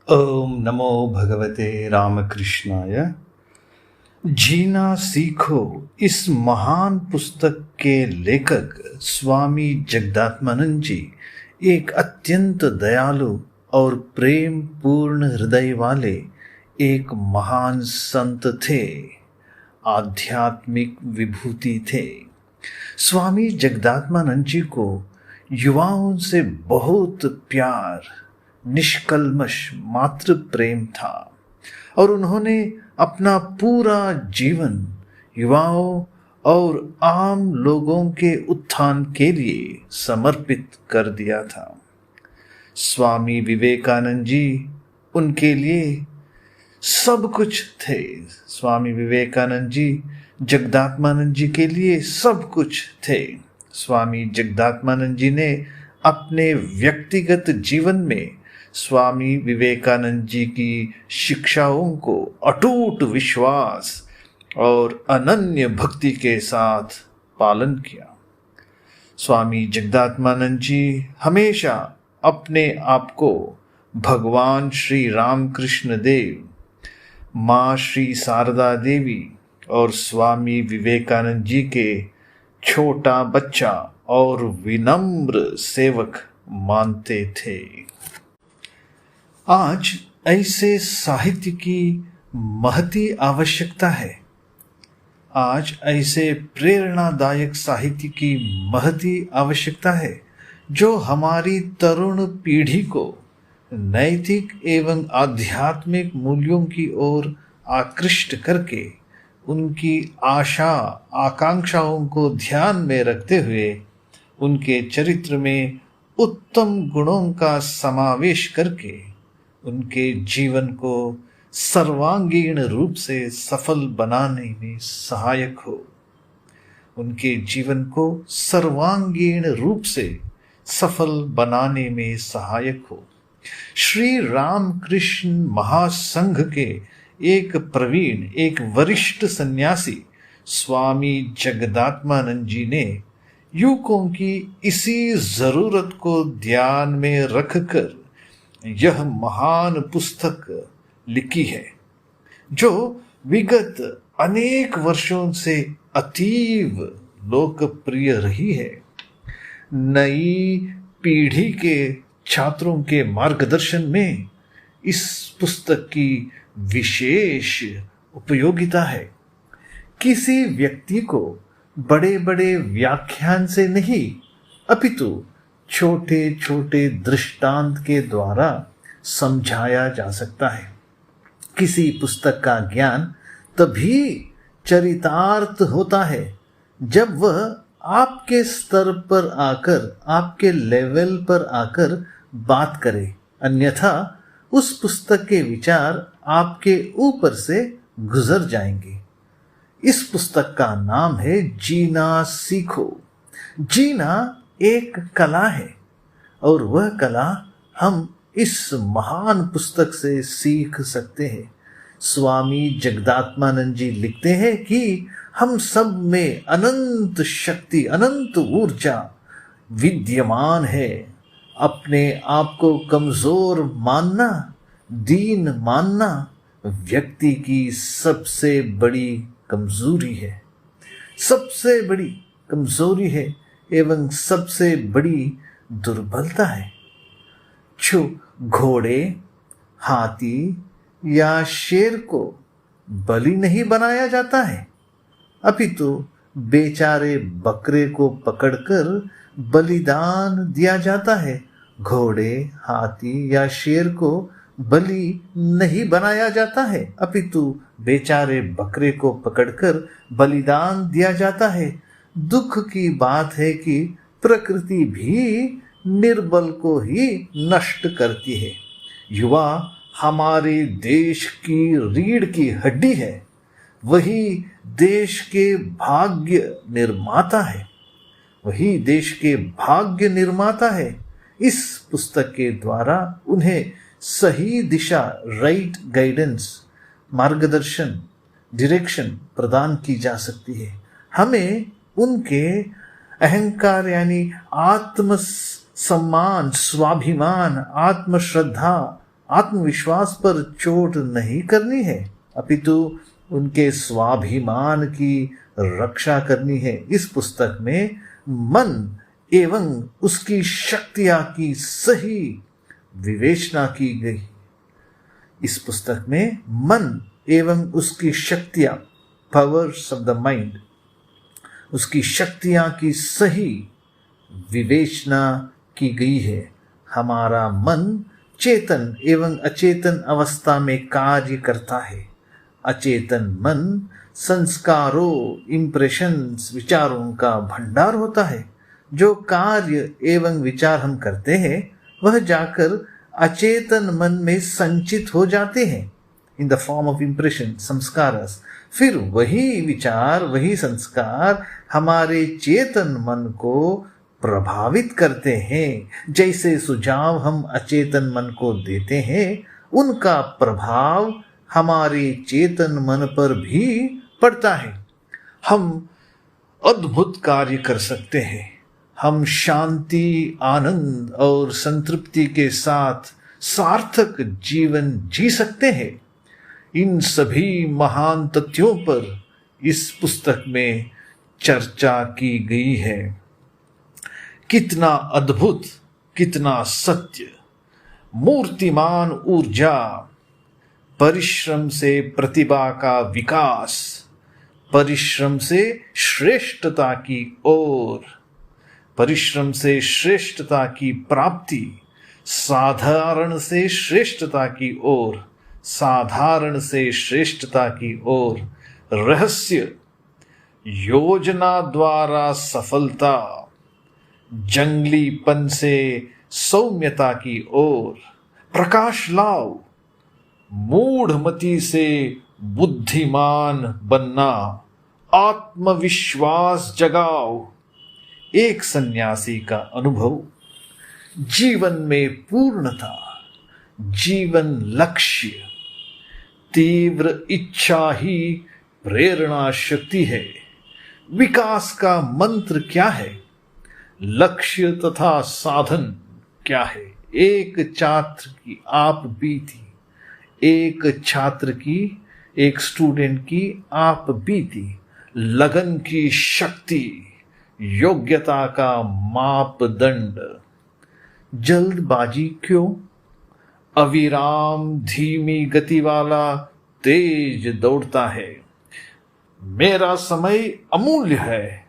ओम नमो भगवते रामकृष्णाय। जीना सीखो इस महान पुस्तक के लेखक स्वामी जगदात्मानंद जी एक अत्यंत दयालु और प्रेम पूर्ण हृदय वाले एक महान संत थे, आध्यात्मिक विभूति थे। स्वामी जगदात्मानंद जी को युवाओं से बहुत प्यार, निष्कल्मश मातृ प्रेम था और उन्होंने अपना पूरा जीवन युवाओं और आम लोगों के उत्थान के लिए समर्पित कर दिया था। स्वामी विवेकानंद जी उनके लिए सब कुछ थे। स्वामी विवेकानंद जी जगदात्मानंद जी के लिए सब कुछ थे। स्वामी जगदात्मानंद जी ने अपने व्यक्तिगत जीवन में स्वामी विवेकानंद जी की शिक्षाओं को अटूट विश्वास और अनन्य भक्ति के साथ पालन किया। स्वामी जगदात्मानंद जी हमेशा अपने आप को भगवान श्री रामकृष्ण देव, माँ श्री शारदा देवी और स्वामी विवेकानंद जी के छोटा बच्चा और विनम्र सेवक मानते थे। आज ऐसे साहित्य की महती आवश्यकता है। आज ऐसे प्रेरणादायक साहित्य की महती आवश्यकता है जो हमारी तरुण पीढ़ी को नैतिक एवं आध्यात्मिक मूल्यों की ओर आकृष्ट करके उनकी आशा आकांक्षाओं को ध्यान में रखते हुए उनके चरित्र में उत्तम गुणों का समावेश करके उनके जीवन को सर्वांगीण रूप से सफल बनाने में सहायक हो। उनके जीवन को सर्वांगीण रूप से सफल बनाने में सहायक हो। श्री रामकृष्ण महासंघ के एक प्रवीण, एक वरिष्ठ सन्यासी स्वामी जगदात्मानंद जी ने युवकों की इसी जरूरत को ध्यान में रखकर यह महान पुस्तक लिखी है, जो विगत अनेक वर्षों से अतीव लोकप्रिय रही है। नई पीढ़ी के छात्रों के मार्गदर्शन में इस पुस्तक की विशेष उपयोगिता है। किसी व्यक्ति को बड़े बड़े व्याख्यान से नहीं, अपितु छोटे छोटे दृष्टांत के द्वारा समझाया जा सकता है। किसी पुस्तक का ज्ञान तभी चरितार्थ होता है जब वह आपके स्तर पर आकर, आपके लेवल पर आकर बात करे, अन्यथा उस पुस्तक के विचार आपके ऊपर से गुजर जाएंगे। इस पुस्तक का नाम है जीना सीखो। जीना एक कला है और वह कला हम इस महान पुस्तक से सीख सकते हैं। स्वामी जगदात्मानंद जी लिखते हैं कि हम सब में अनंत शक्ति, अनंत ऊर्जा विद्यमान है। अपने आप को कमजोर मानना, दीन मानना व्यक्ति की सबसे बड़ी कमजोरी है, सबसे बड़ी कमजोरी है एवं सबसे बड़ी दुर्बलता है। घोड़े, हाथी या शेर को बलि नहीं बनाया जाता है, अपितु बेचारे बकरे को पकड़कर बलिदान दिया जाता है। घोड़े, हाथी या शेर को बलि नहीं बनाया जाता है, अपितु बेचारे बकरे को पकड़कर बलिदान दिया जाता है। दुख की बात है कि प्रकृति भी निर्बल को ही नष्ट करती है। युवा हमारे देश की रीढ़ की हड्डी है, वही देश के भाग्य निर्माता है, वही देश के भाग्य निर्माता है। इस पुस्तक के द्वारा उन्हें सही दिशा, राइट गाइडेंस, मार्गदर्शन, डायरेक्शन प्रदान की जा सकती है। हमें उनके अहंकार यानी आत्म सम्मान, स्वाभिमान, आत्मश्रद्धा आत्मविश्वास पर चोट नहीं करनी है, अपितु उनके स्वाभिमान की रक्षा करनी है। इस पुस्तक में मन एवं उसकी शक्तियां की सही विवेचना की गई। इस पुस्तक में मन एवं उसकी शक्तियां, पावर्स ऑफ द माइंड, उसकी शक्तियां की सही विवेचना की गई है। हमारा मन चेतन एवं अचेतन अवस्था में कार्य करता है। अचेतन मन संस्कारों, इंप्रेशंस, विचारों का भंडार होता है। जो कार्य एवं विचार हम करते हैं वह जाकर अचेतन मन में संचित हो जाते हैं in the form of impression, संस्कारस। फिर वही विचार, वही संस्कार हमारे चेतन मन को प्रभावित करते हैं। जैसे सुझाव हम अचेतन मन को देते हैं, उनका प्रभाव हमारे चेतन मन पर भी पड़ता है। हम अद्भुत कार्य कर सकते हैं। हम शांति, आनंद और संतृप्ति के साथ सार्थक जीवन जी सकते हैं। इन सभी महान तथ्यों पर इस पुस्तक में चर्चा की गई है। कितना अद्भुत, कितना सत्य। मूर्तिमान ऊर्जा, परिश्रम से प्रतिभा का विकास, परिश्रम से श्रेष्ठता की ओर, परिश्रम से श्रेष्ठता की प्राप्ति, साधारण से श्रेष्ठता की ओर, साधारण से श्रेष्ठता की ओर, रहस्य, योजना द्वारा सफलता, जंगलीपन से सौम्यता की ओर, प्रकाश लाओ, मूढ़मति से बुद्धिमान बनना, आत्मविश्वास जगाओ, एक सन्यासी का अनुभव, जीवन में पूर्णता, जीवन लक्ष्य, तीव्र इच्छा ही प्रेरणा शक्ति है। विकास का मंत्र क्या है? लक्ष्य तथा साधन क्या है? एक छात्र की आप बीती, एक छात्र की, एक स्टूडेंट की आप बीती, लगन की शक्ति, योग्यता का मापदंड। जल्दबाजी क्यों? अविराम धीमी गति वाला तेज दौड़ता है। मेरा समय अमूल्य है,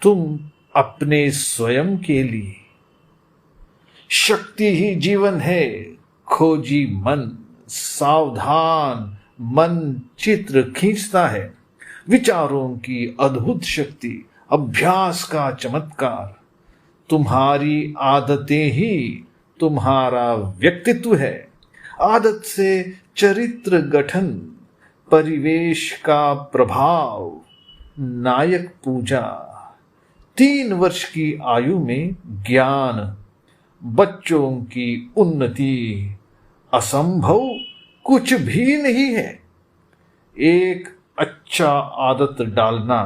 तुम अपने स्वयं के लिए। शक्ति ही जीवन है, खोजी मन, सावधान मन चित्र खींचता है। विचारों की अद्भुत शक्ति, अभ्यास का चमत्कार। तुम्हारी आदतें ही तुम्हारा व्यक्तित्व है। आदत से चरित्र गठन, परिवेश का प्रभाव, नायक पूजा। 3 वर्ष की आयु में ज्ञान, बच्चों की उन्नति, असंभव कुछ भी नहीं है। एक अच्छा आदत डालना,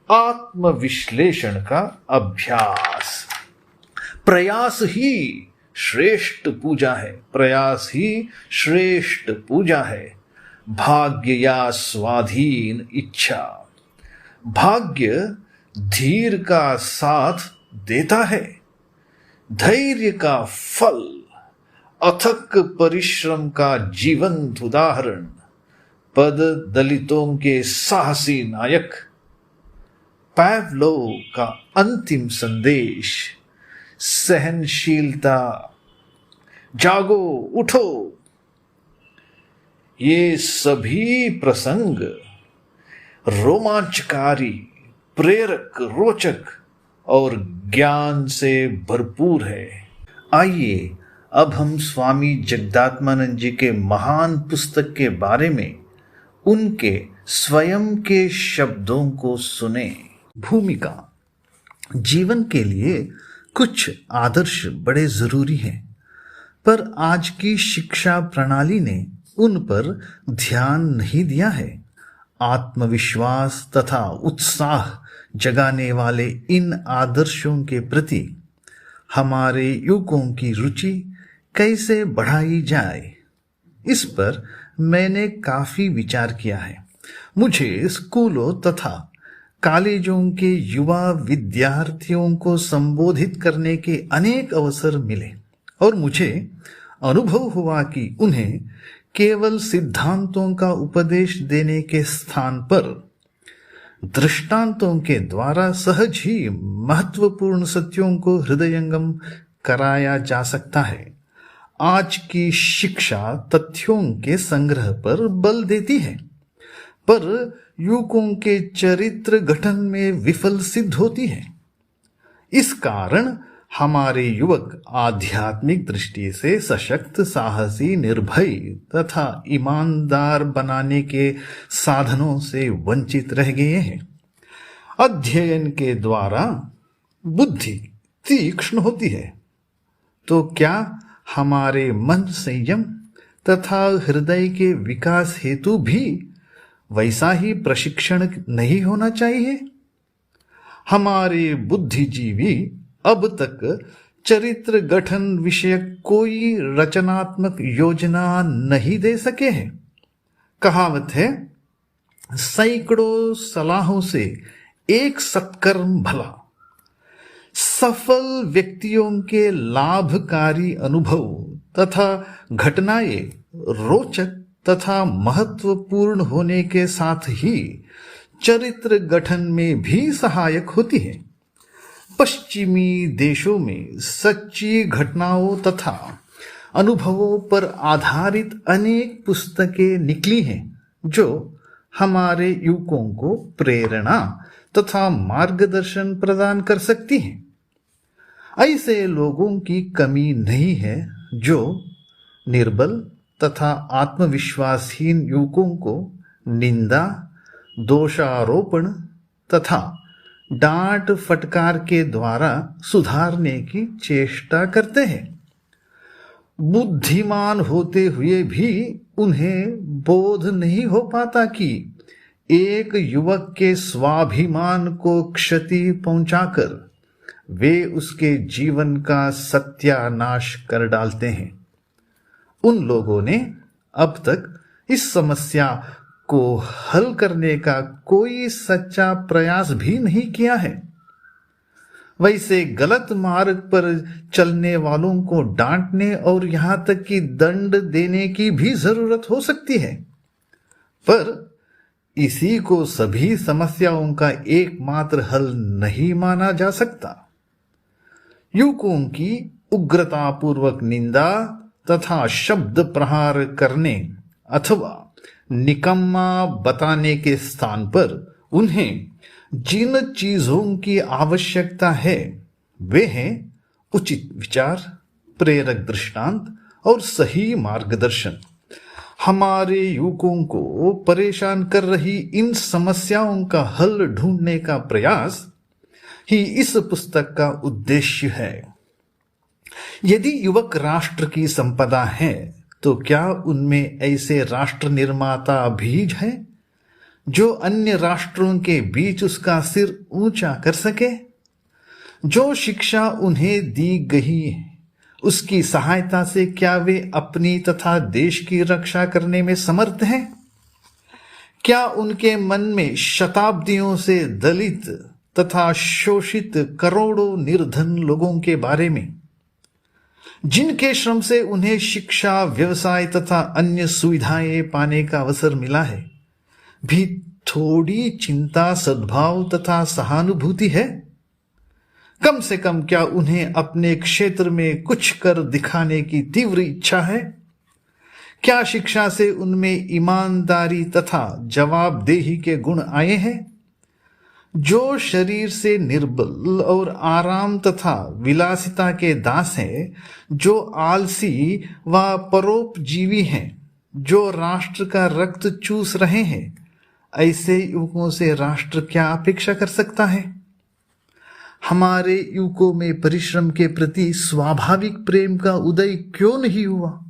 आत्मविश्लेषण का अभ्यास। प्रयास ही श्रेष्ठ पूजा है, प्रयास ही श्रेष्ठ पूजा है। भाग्य या स्वाधीन इच्छा। भाग्य धीर का साथ देता है। धैर्य का फल, अथक परिश्रम का जीवंत उदाहरण। पद दलितों के साहसी नायक। पावलोव का अंतिम संदेश, सहनशीलता। जागो, उठो। ये सभी प्रसंग रोमांचकारी, प्रेरक, रोचक और ज्ञान से भरपूर है। आइए अब हम स्वामी जगदात्मानंद जी के महान पुस्तक के बारे में उनके स्वयं के शब्दों को सुने। भूमिका। जीवन के लिए कुछ आदर्श बड़े जरूरी हैं, पर आज की शिक्षा प्रणाली ने उन पर ध्यान नहीं दिया है। आत्मविश्वास तथा उत्साह जगाने वाले इन आदर्शों के प्रति हमारे युवकों की रुचि कैसे बढ़ाई जाए, इस पर मैंने काफी विचार किया है। मुझे स्कूलों तथा कॉलेजों के युवा विद्यार्थियों को संबोधित करने के अनेक अवसर मिले और मुझे अनुभव हुआ कि उन्हें केवल सिद्धांतों का उपदेश देने के स्थान पर दृष्टांतों के द्वारा सहज ही महत्वपूर्ण सत्यों को हृदयंगम कराया जा सकता है। आज की शिक्षा तथ्यों के संग्रह पर बल देती है, पर युवकों के चरित्र गठन में विफल सिद्ध होती है। इस कारण हमारे युवक आध्यात्मिक दृष्टि से सशक्त, साहसी, निर्भय तथा ईमानदार बनाने के साधनों से वंचित रह गए हैं। अध्ययन के द्वारा बुद्धि तीक्ष्ण होती है, तो क्या हमारे मन संयम तथा हृदय के विकास हेतु भी वैसा ही प्रशिक्षण नहीं होना चाहिए? हमारे बुद्धिजीवी अब तक चरित्र गठन विषयक कोई रचनात्मक योजना नहीं दे सके हैं। कहावत है, सैकड़ों सलाहों से एक सत्कर्म भला। सफल व्यक्तियों के लाभकारी अनुभव तथा घटनाएं रोचक तथा महत्वपूर्ण होने के साथ ही चरित्र गठन में भी सहायक होती है। पश्चिमी देशों में सच्ची घटनाओं तथा अनुभवों पर आधारित अनेक पुस्तकें निकली हैं जो हमारे युवकों को प्रेरणा तथा मार्गदर्शन प्रदान कर सकती हैं। ऐसे लोगों की कमी नहीं है जो निर्बल तथा आत्मविश्वासहीन युवकों को निंदा, दोषारोपण तथा डांट फटकार के द्वारा सुधारने की चेष्टा करते हैं। बुद्धिमान होते हुए भी उन्हें बोध नहीं हो पाता कि एक युवक के स्वाभिमान को क्षति पहुंचाकर वे उसके जीवन का सत्यानाश कर डालते हैं। उन लोगों ने अब तक इस समस्या को हल करने का कोई सच्चा प्रयास भी नहीं किया है। वैसे गलत मार्ग पर चलने वालों को डांटने और यहां तक कि दंड देने की भी जरूरत हो सकती है, पर इसी को सभी समस्याओं का एकमात्र हल नहीं माना जा सकता। युवकों की उग्रतापूर्वक निंदा तथा शब्द प्रहार करने अथवा निकम्मा बताने के स्थान पर उन्हें जिन चीजों की आवश्यकता है वे हैं उचित विचार, प्रेरक दृष्टांत और सही मार्गदर्शन। हमारे युवकों को परेशान कर रही इन समस्याओं का हल ढूंढने का प्रयास ही इस पुस्तक का उद्देश्य है। यदि युवक राष्ट्र की संपदा है तो क्या उनमें ऐसे राष्ट्र निर्माता भी हैं जो अन्य राष्ट्रों के बीच उसका सिर ऊंचा कर सके? जो शिक्षा उन्हें दी गई है उसकी सहायता से क्या वे अपनी तथा देश की रक्षा करने में समर्थ हैं? क्या उनके मन में शताब्दियों से दलित तथा शोषित करोड़ों निर्धन लोगों के बारे में, जिनके श्रम से उन्हें शिक्षा, व्यवसाय तथा अन्य सुविधाएं पाने का अवसर मिला है, भी थोड़ी चिंता, सद्भाव तथा सहानुभूति है? कम से कम क्या उन्हें अपने क्षेत्र में कुछ कर दिखाने की तीव्र इच्छा है? क्या शिक्षा से उनमें ईमानदारी तथा जवाबदेही के गुण आए हैं? जो शरीर से निर्बल और आराम तथा विलासिता के दास हैं, जो आलसी व परोपजीवी हैं, जो राष्ट्र का रक्त चूस रहे हैं, ऐसे युवकों से राष्ट्र क्या अपेक्षा कर सकता है? हमारे युवकों में परिश्रम के प्रति स्वाभाविक प्रेम का उदय क्यों नहीं हुआ?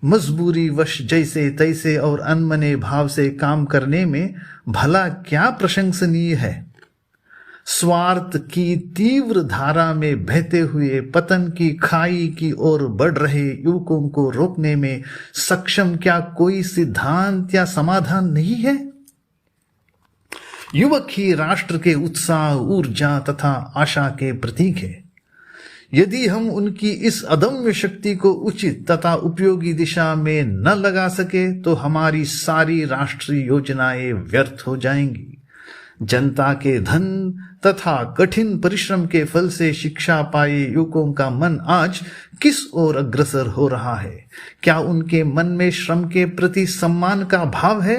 मजबूरी वश जैसे तैसे और अनमने भाव से काम करने में भला क्या प्रशंसनीय है? स्वार्थ की तीव्र धारा में बहते हुए पतन की खाई की ओर बढ़ रहे युवकों को रोकने में सक्षम क्या कोई सिद्धांत या समाधान नहीं है? युवक ही राष्ट्र के उत्साह, ऊर्जा तथा आशा के प्रतीक है। यदि हम उनकी इस अदम्य शक्ति को उचित तथा उपयोगी दिशा में न लगा सके तो हमारी सारी राष्ट्रीय योजनाएं व्यर्थ हो जाएंगी। जनता के धन तथा कठिन परिश्रम के फल से शिक्षा पाए युवकों का मन आज किस ओर अग्रसर हो रहा है? क्या उनके मन में श्रम के प्रति सम्मान का भाव है?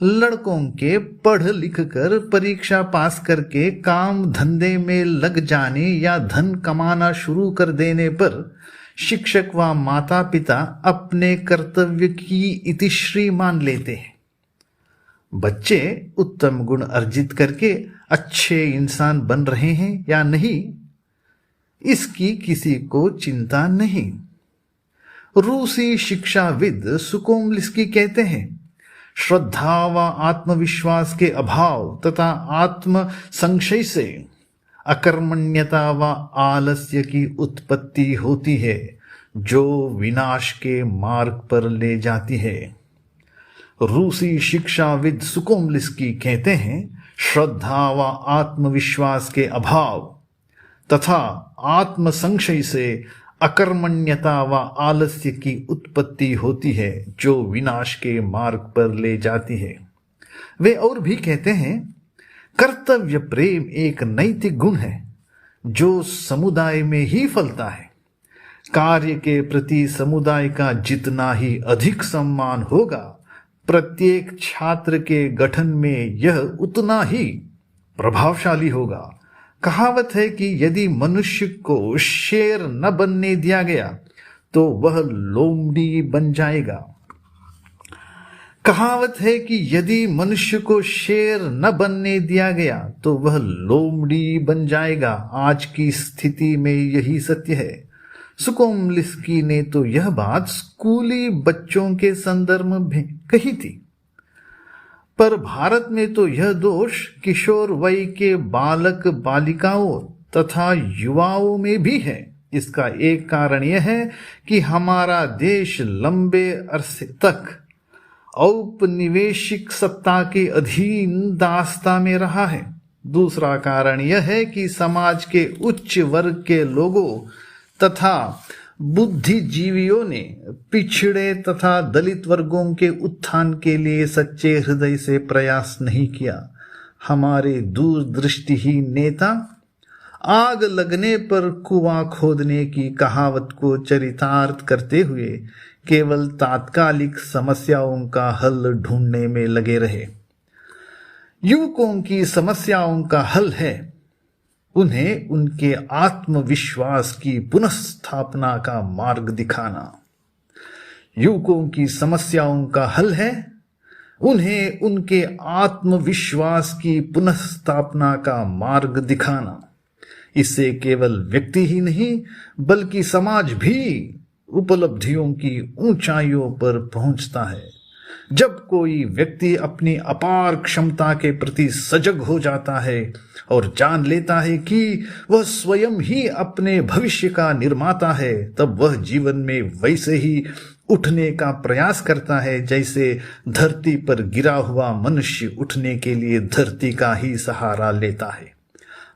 लड़कों के पढ़ लिख कर परीक्षा पास करके काम धंधे में लग जाने या धन कमाना शुरू कर देने पर शिक्षक व माता पिता अपने कर्तव्य की इतिश्री मान लेते हैं। बच्चे उत्तम गुण अर्जित करके अच्छे इंसान बन रहे हैं या नहीं, इसकी किसी को चिंता नहीं। रूसी शिक्षाविद सुकोमलिस्की कहते हैं, श्रद्धा व आत्मविश्वास के अभाव तथा आत्म संशय से अकर्मण्यता व आलस्य की उत्पत्ति होती है, जो विनाश के मार्ग पर ले जाती है। रूसी शिक्षाविद सुकोमलिस्की कहते हैं, श्रद्धा व आत्मविश्वास के अभाव तथा आत्म संशय से अकर्मण्यता व आलस्य की उत्पत्ति होती है, जो विनाश के मार्ग पर ले जाती है। वे और भी कहते हैं, कर्तव्य प्रेम एक नैतिक गुण है जो समुदाय में ही फलता है। कार्य के प्रति समुदाय का जितना ही अधिक सम्मान होगा, प्रत्येक छात्र के गठन में यह उतना ही प्रभावशाली होगा। कहावत है कि यदि मनुष्य को शेर न बनने दिया गया तो वह लोमड़ी बन जाएगा। कहावत है कि यदि मनुष्य को शेर न बनने दिया गया तो वह लोमड़ी बन जाएगा। आज की स्थिति में यही सत्य है। सुकोमलिस्की ने तो यह बात स्कूली बच्चों के संदर्भ में कही थी, पर भारत में तो यह दोष किशोर वय के बालक बालिकाओं तथा युवाओं में भी है। इसका एक कारण यह है कि हमारा देश लंबे अरसे तक औपनिवेशिक सत्ता के अधीन दास्ता में रहा है। दूसरा कारण यह है कि समाज के उच्च वर्ग के लोगों तथा बुद्धिजीवियों ने पिछड़े तथा दलित वर्गों के उत्थान के लिए सच्चे हृदय से प्रयास नहीं किया। हमारे दूरदृष्टिहीन नेता आग लगने पर कुआं खोदने की कहावत को चरितार्थ करते हुए केवल तात्कालिक समस्याओं का हल ढूंढने में लगे रहे। युवकों की समस्याओं का हल है उन्हें उनके आत्मविश्वास की पुनःस्थापना का मार्ग दिखाना। युवकों की समस्याओं का हल है उन्हें उनके आत्मविश्वास की पुनःस्थापना का मार्ग दिखाना। इससे केवल व्यक्ति ही नहीं बल्कि समाज भी उपलब्धियों की ऊंचाइयों पर पहुंचता है। जब कोई व्यक्ति अपनी अपार क्षमता के प्रति सजग हो जाता है और जान लेता है कि वह स्वयं ही अपने भविष्य का निर्माता है, तब वह जीवन में वैसे ही उठने का प्रयास करता है जैसे धरती पर गिरा हुआ मनुष्य उठने के लिए धरती का ही सहारा लेता है।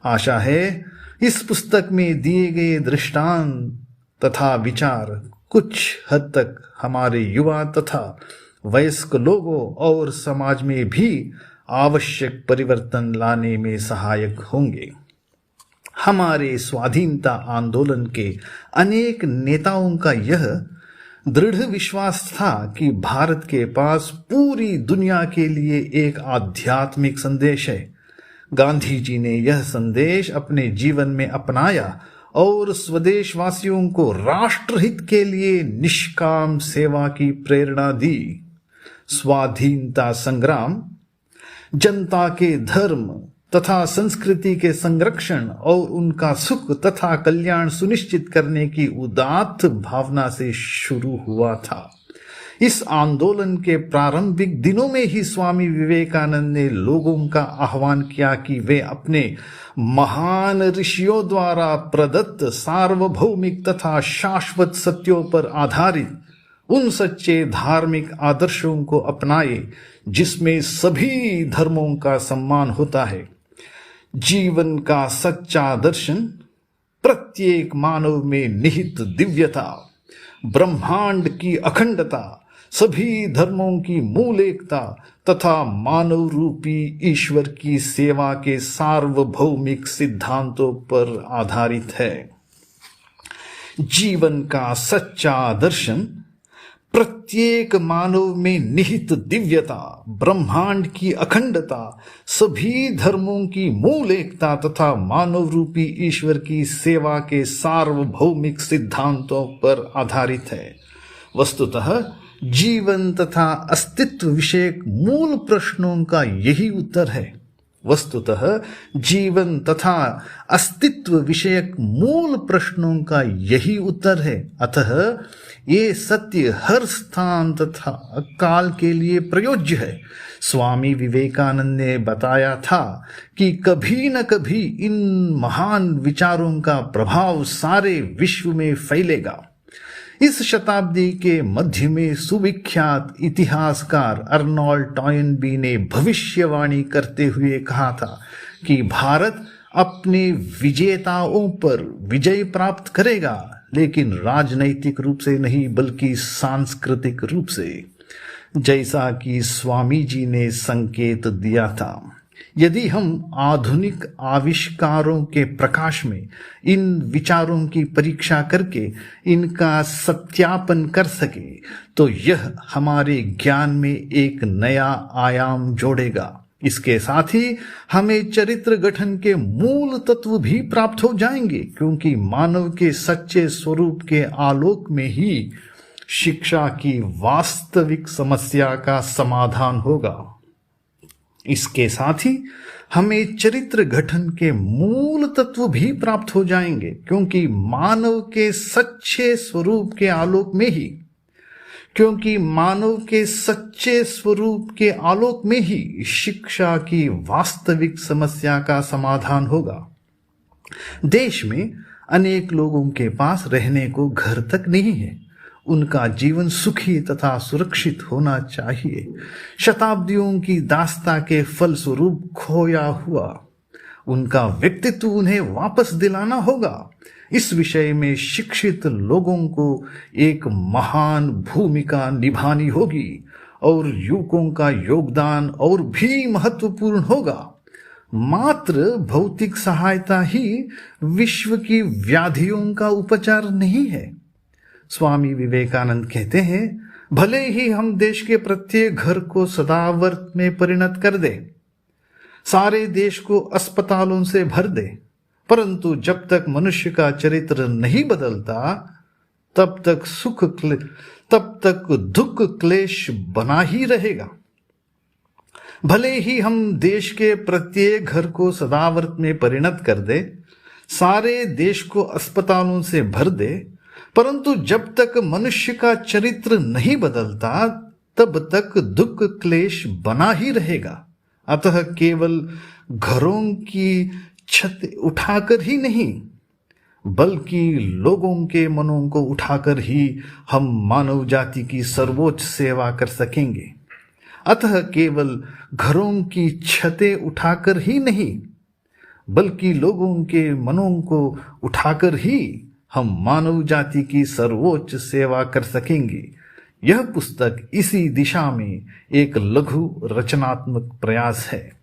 आशा है इस पुस्तक में दिए गए दृष्टांत तथा विचार कुछ हद तक हमारे युवा तथा वयस्क लोगों और समाज में भी आवश्यक परिवर्तन लाने में सहायक होंगे। हमारे स्वाधीनता आंदोलन के अनेक नेताओं का यह दृढ़ विश्वास था कि भारत के पास पूरी दुनिया के लिए एक आध्यात्मिक संदेश है। गांधी जी ने यह संदेश अपने जीवन में अपनाया और स्वदेशवासियों को राष्ट्रहित के लिए निष्काम सेवा की प्रेरणा दी। स्वाधीनता संग्राम जनता के धर्म तथा संस्कृति के संरक्षण और उनका सुख तथा कल्याण सुनिश्चित करने की उदात्त भावना से शुरू हुआ था। इस आंदोलन के प्रारंभिक दिनों में ही स्वामी विवेकानंद ने लोगों का आह्वान किया कि वे अपने महान ऋषियों द्वारा प्रदत्त सार्वभौमिक तथा शाश्वत सत्यों पर आधारित उन सच्चे धार्मिक आदर्शों को अपनाए जिसमें सभी धर्मों का सम्मान होता है। जीवन का सच्चा दर्शन प्रत्येक मानव में निहित दिव्यता, ब्रह्मांड की अखंडता, सभी धर्मों की मूल एकता तथा मानव रूपी ईश्वर की सेवा के सार्वभौमिक सिद्धांतों पर आधारित है। जीवन का सच्चा दर्शन प्रत्येक मानव में निहित दिव्यता, ब्रह्मांड की अखंडता, सभी धर्मों की मूल एकता तथा मानव रूपी ईश्वर की सेवा के सार्वभौमिक सिद्धांतों पर आधारित है। वस्तुतः जीवन तथा अस्तित्व विषयक मूल प्रश्नों का यही उत्तर है। वस्तुतः जीवन तथा अस्तित्व विषयक मूल प्रश्नों का यही उत्तर है। अतः ये सत्य हर स्थान तथा काल के लिए प्रयोज्य है। स्वामी विवेकानंद ने बताया था कि कभी न कभी इन महान विचारों का प्रभाव सारे विश्व में फैलेगा। इस शताब्दी के मध्य में सुविख्यात इतिहासकार अर्नोल्ड टॉयनबी ने भविष्यवाणी करते हुए कहा था कि भारत अपने विजेताओं पर विजय प्राप्त करेगा, लेकिन राजनैतिक रूप से नहीं बल्कि सांस्कृतिक रूप से, जैसा कि स्वामी जी ने संकेत दिया था। यदि हम आधुनिक आविष्कारों के प्रकाश में इन विचारों की परीक्षा करके इनका सत्यापन कर सके तो यह हमारे ज्ञान में एक नया आयाम जोड़ेगा। इसके साथ ही हमें चरित्र गठन के मूल तत्व भी प्राप्त हो जाएंगे, क्योंकि मानव के सच्चे स्वरूप के आलोक में ही शिक्षा की वास्तविक समस्या का समाधान होगा। इसके साथ ही हमें चरित्र गठन के मूल तत्व भी प्राप्त हो जाएंगे, क्योंकि मानव के सच्चे स्वरूप के आलोक में ही शिक्षा की वास्तविक समस्या का समाधान होगा। देश में अनेक लोगों के पास रहने को घर तक नहीं है। उनका जीवन सुखी तथा सुरक्षित होना चाहिए। शताब्दियों की दास्ता के फलस्वरूप खोया हुआ उनका व्यक्तित्व उन्हें वापस दिलाना होगा। इस विषय में शिक्षित लोगों को एक महान भूमिका निभानी होगी और युवकों का योगदान और भी महत्वपूर्ण होगा। मात्र भौतिक सहायता ही विश्व की व्याधियों का उपचार नहीं है। स्वामी विवेकानंद कहते हैं, भले ही हम देश के प्रत्येक घर को सदावर्त में परिणत कर दे, सारे देश को अस्पतालों से भर दे, परंतु जब तक मनुष्य का चरित्र नहीं बदलता तब तक दुख क्लेश बना ही रहेगा। भले ही हम देश के प्रत्येक घर को सदावर्त में परिणत कर दे, सारे देश को अस्पतालों से भर दे, परंतु जब तक मनुष्य का चरित्र नहीं बदलता तब तक दुख क्लेश बना ही रहेगा। अतः केवल घरों की छत उठाकर ही नहीं बल्कि लोगों के मनों को उठाकर ही हम मानव जाति की सर्वोच्च सेवा कर सकेंगे। अतः केवल घरों की छतें उठाकर ही नहीं बल्कि लोगों के मनों को उठाकर ही हम मानव जाति की सर्वोच्च सेवा कर सकेंगे। यह पुस्तक इसी दिशा में एक लघु रचनात्मक प्रयास है।